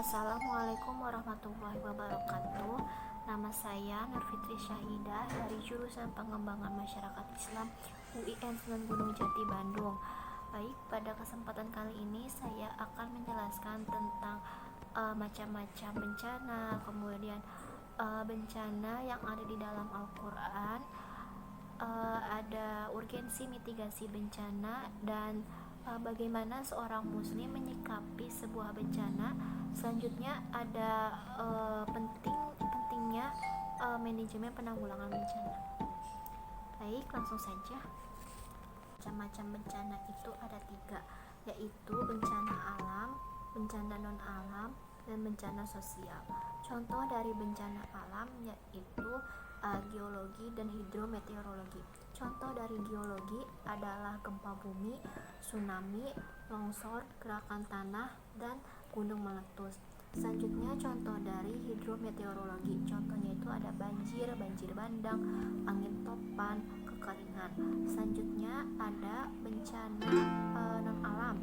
Assalamualaikum warahmatullahi wabarakatuh. Nama saya Nur Fitri Syahidah dari jurusan Pengembangan Masyarakat Islam UIN Sunan Gunung Jati Bandung. Baik, pada kesempatan kali ini saya akan menjelaskan tentang macam-macam bencana, kemudian bencana yang ada di dalam Al-Quran, ada urgensi mitigasi bencana, dan bagaimana seorang muslim menyikapi sebuah bencana. Selanjutnya ada pentingnya manajemen penanggulangan bencana. Baik, langsung saja. Macam-macam bencana itu ada 3, yaitu bencana alam, bencana non alam, dan bencana sosial. Contoh dari bencana alam yaitu geologi dan hidrometeorologi. Contoh dari geologi adalah gempa bumi, tsunami, longsor, gerakan tanah, dan gunung meletus. Selanjutnya contoh dari hidrometeorologi. Contohnya itu ada banjir, banjir bandang, angin topan, kekeringan. Selanjutnya ada bencana non alam.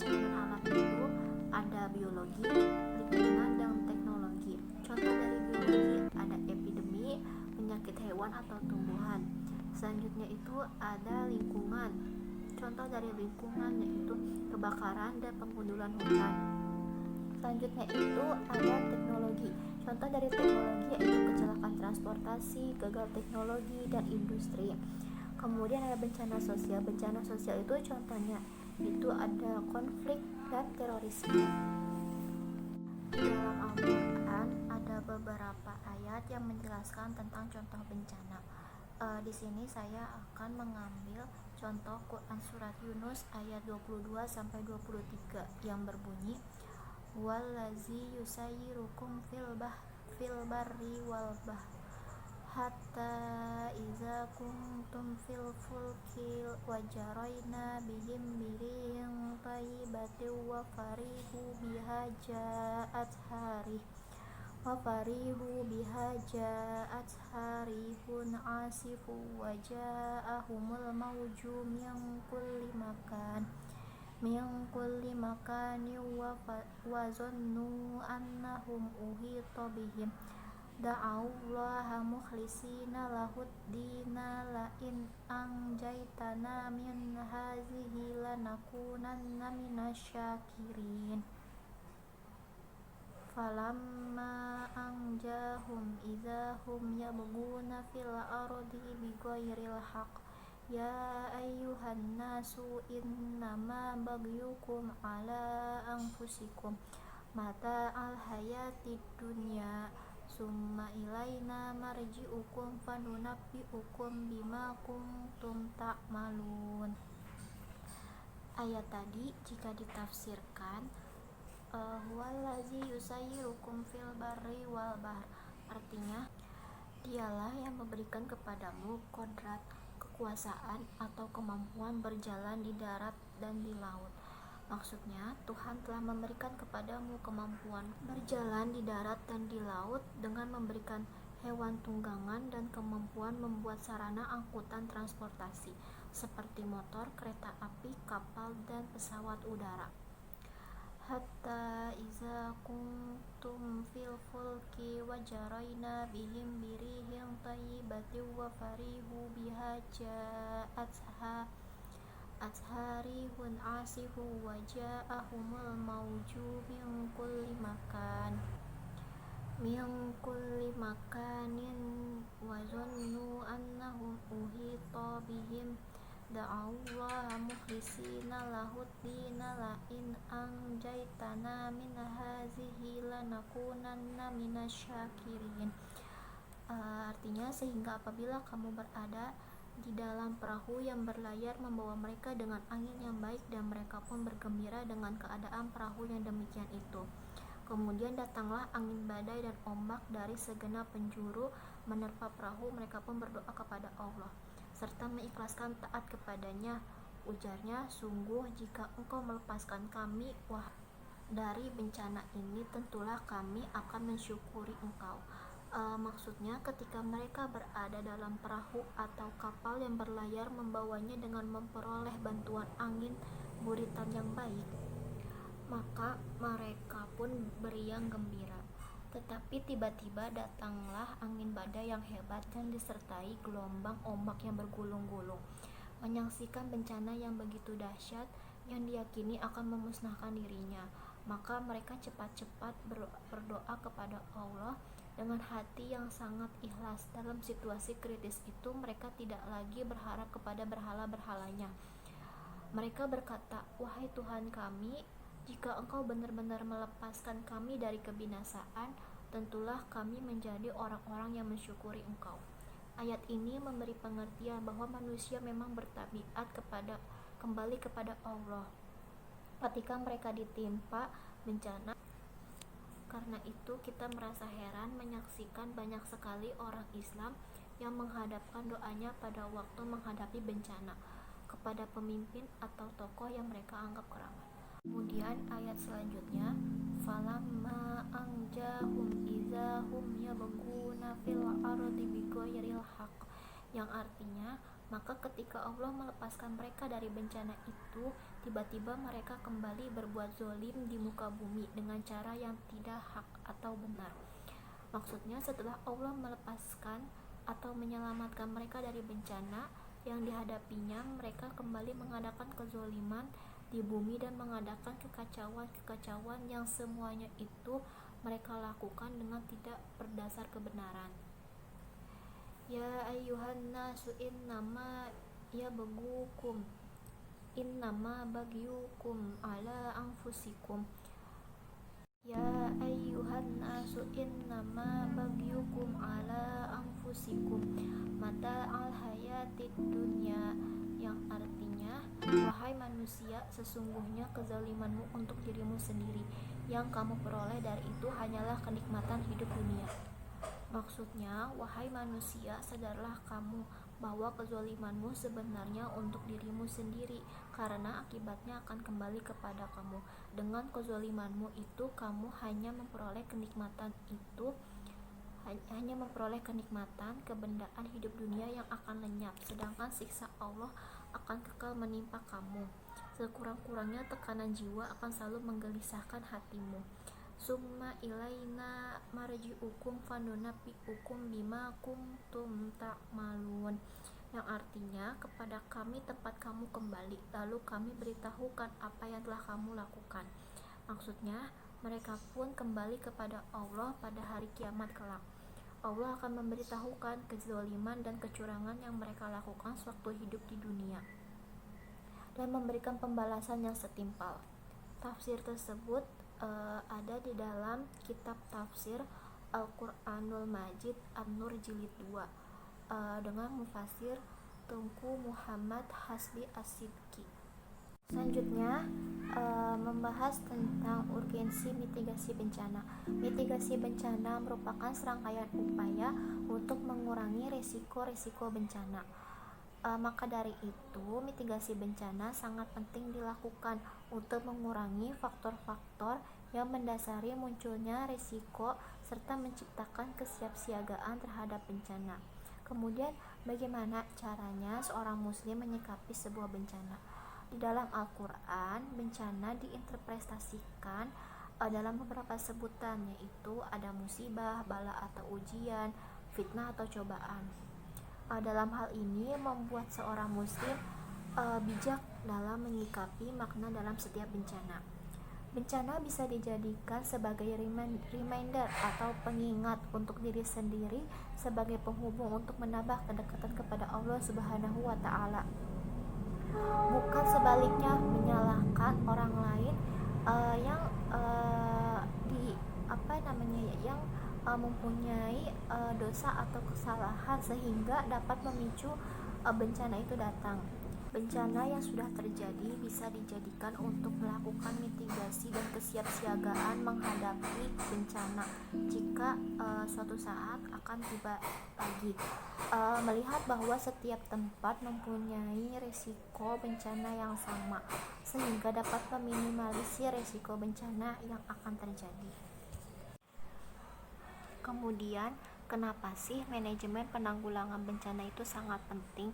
Bencana non alam itu ada biologi, lingkungan, dan teknologi. Contoh dari biologi ada epidemi, penyakit hewan atau tumbuhan. Selanjutnya itu ada lingkungan. Contoh dari lingkungan yaitu kebakaran dan penggundulan hutan. Selanjutnya itu ada teknologi. Contoh dari teknologi yaitu kecelakaan transportasi, gagal teknologi, dan industri. Kemudian ada bencana sosial. Bencana sosial itu contohnya itu ada konflik dan terorisme. Di dalam Al-Quran ada beberapa ayat yang menjelaskan tentang contoh bencana. Di sini saya akan mengambil contoh Quran surat Yunus ayat 22 sampai 23 yang berbunyi wallazi yusayyirukum fil barri wal bahr hatta iza kuntum fil fulki wajarayna bihim birihim tayyibatin wa farihu biha ja'at harihun asifu wa ja'ahumul mawju min kulli makani wa zannu annahum uhita bihim da'awllaha mukhlisina lahud dina la in anjaytana min hazihi lanakunanna minasyakirin. Falamma anjahum idahum yabghuna fil ardi bighairil haqq ya ayyuhan nasu innama bagyukum ala anfusikum mata'al hayatid dunya summa ilaina marji'ukum fanunabbi'ukum bima kuntum ta'malun. Ayat tadi jika ditafsirkan huwallazi yusayyirukum fil barri wal bahr, artinya dialah yang memberikan kepadamu kodrat, kekuasaan atau kemampuan berjalan di darat dan di laut. Maksudnya Tuhan telah memberikan kepadamu kemampuan berjalan di darat dan di laut dengan memberikan hewan tunggangan dan kemampuan membuat sarana angkutan transportasi seperti motor, kereta api, kapal, dan pesawat udara. Hatta iza kuntum fil fulki wajarayna bihim birihim tayyibatin wa farihu biha ja'at harihun asifu wa ja'ahumul mawju min kulli makanin wa zannu annahum uhita bihim da'awllaha mukhlisina lahud dina la in anjaytana min hazihi lanakunanna minasyakirin. Artinya sehingga apabila kamu berada di dalam perahu yang berlayar membawa mereka dengan angin yang baik dan mereka pun bergembira dengan keadaan perahu yang demikian itu. Kemudian datanglah angin badai dan ombak dari segenap penjuru menerpa perahu, mereka pun berdoa kepada Allah serta mengikhlaskan taat kepadanya. Ujarnya, sungguh jika engkau melepaskan kami dari bencana ini, tentulah kami akan mensyukuri engkau. Maksudnya ketika mereka berada dalam perahu atau kapal yang berlayar membawanya dengan memperoleh bantuan angin buritan yang baik, maka maka mereka pun beriang gembira. Tetapi tiba-tiba datanglah angin badai yang hebat dan disertai gelombang ombak yang bergulung-gulung. Menyaksikan bencana yang begitu dahsyat yang diyakini akan memusnahkan dirinya, maka mereka cepat-cepat berdoa kepada Allah dengan hati yang sangat ikhlas. Dalam situasi kritis itu mereka tidak lagi berharap kepada berhala-berhalanya. Mereka berkata, "Wahai Tuhan kami, jika Engkau benar-benar melepaskan kami dari kebinasaan, tentulah kami menjadi orang-orang yang mensyukuri Engkau." Ayat ini memberi pengertian bahwa manusia memang bertabiat kembali kepada Allah ketika mereka ditimpa bencana. Karena itu kita merasa heran menyaksikan banyak sekali orang Islam yang menghadapkan doanya pada waktu menghadapi bencana kepada pemimpin atau tokoh yang mereka anggap keramat. Kemudian ayat selanjutnya, falamma anjahum izahum yabghuna fil ardi bighairil haqq, yang artinya maka ketika Allah melepaskan mereka dari bencana itu, tiba-tiba mereka kembali berbuat zolim di muka bumi dengan cara yang tidak hak atau benar. Maksudnya setelah Allah melepaskan atau menyelamatkan mereka dari bencana yang dihadapinya, mereka kembali mengadakan kezoliman di bumi dan mengadakan kekacauan yang semuanya itu mereka lakukan dengan tidak berdasar kebenaran. Ya ayyuhan nasu innama bagyukum ala anfusikum. Ya ayyuhan nasu innama bagyukum ala anfusikum mata'al hayatid dunya, yang artinya, wahai manusia, sesungguhnya kezalimanmu untuk dirimu sendiri, yang kamu peroleh dari itu hanyalah kenikmatan hidup dunia. Maksudnya, wahai manusia, sadarlah kamu bahwa kezalimanmu sebenarnya untuk dirimu sendiri, karena akibatnya akan kembali kepada kamu. Dengan kezalimanmu itu, kamu hanya memperoleh kenikmatan kebendaan hidup dunia yang akan lenyap, sedangkan siksa Allah akan kekal menimpa kamu. Sekurang-kurangnya tekanan jiwa akan selalu menggelisahkan hatimu. Summa ilaina marji'ukum fanunabbi'ukum bima kuntum ta'malun, yang artinya kepada kami tempat kamu kembali, lalu kami beritahukan apa yang telah kamu lakukan. Maksudnya mereka pun kembali kepada Allah pada hari kiamat kelak. Allah akan memberitahukan kezaliman dan kecurangan yang mereka lakukan sewaktu hidup di dunia dan memberikan pembalasan yang setimpal. Tafsir tersebut ada di dalam kitab tafsir Al-Quranul Majid An-Nur Jilid 2 dengan mufasir Tengku Muhammad Hasbi As-Sidki. Selanjutnya membahas tentang urgensi mitigasi bencana. Mitigasi bencana merupakan serangkaian upaya untuk mengurangi risiko-risiko bencana. Maka dari itu, mitigasi bencana sangat penting dilakukan untuk mengurangi faktor-faktor yang mendasari munculnya risiko serta menciptakan kesiapsiagaan terhadap bencana. Kemudian, bagaimana caranya seorang muslim menyikapi sebuah bencana? Di dalam Al-Quran, bencana diinterpretasikan dalam beberapa sebutan, yaitu ada musibah, bala atau ujian, fitnah atau cobaan. Dalam hal ini membuat seorang muslim bijak dalam menyikapi makna dalam setiap bencana. Bencana bisa dijadikan sebagai reminder atau pengingat untuk diri sendiri sebagai penghubung untuk menambah kedekatan kepada Allah Subhanahu wa Ta'ala. Bukan sebaliknya menyalahkan orang lain yang mempunyai dosa atau kesalahan sehingga dapat memicu bencana itu datang. Bencana yang sudah terjadi bisa dijadikan untuk melakukan mitigasi dan kesiapsiagaan menghadapi bencana jika suatu saat akan tiba lagi. Melihat bahwa setiap tempat mempunyai risiko bencana yang sama, sehingga dapat meminimalisir risiko bencana yang akan terjadi. Kemudian, kenapa sih manajemen penanggulangan bencana itu sangat penting?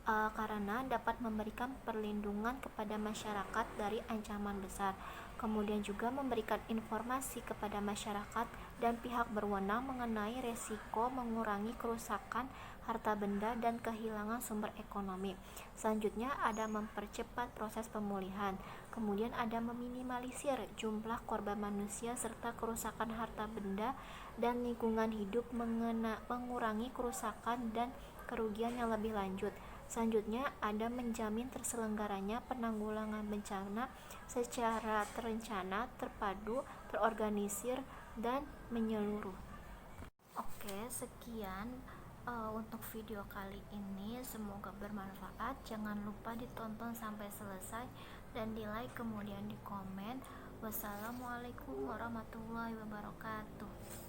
Karena dapat memberikan perlindungan kepada masyarakat dari ancaman besar. kemudian juga memberikan informasi kepada masyarakat dan pihak berwenang mengenai resiko mengurangi kerusakan harta benda dan kehilangan sumber ekonomi. Selanjutnya ada mempercepat proses pemulihan, kemudian ada meminimalisir jumlah korban manusia serta kerusakan harta benda dan lingkungan hidup, mengurangi kerusakan dan kerugian yang lebih lanjut. Selanjutnya ada menjamin terselenggaranya penanggulangan bencana secara terencana, terpadu, terorganisir, dan menyeluruh. Oke, sekian untuk video kali ini, semoga bermanfaat. Jangan lupa ditonton sampai selesai dan di like kemudian di komen. Wassalamualaikum warahmatullahi wabarakatuh.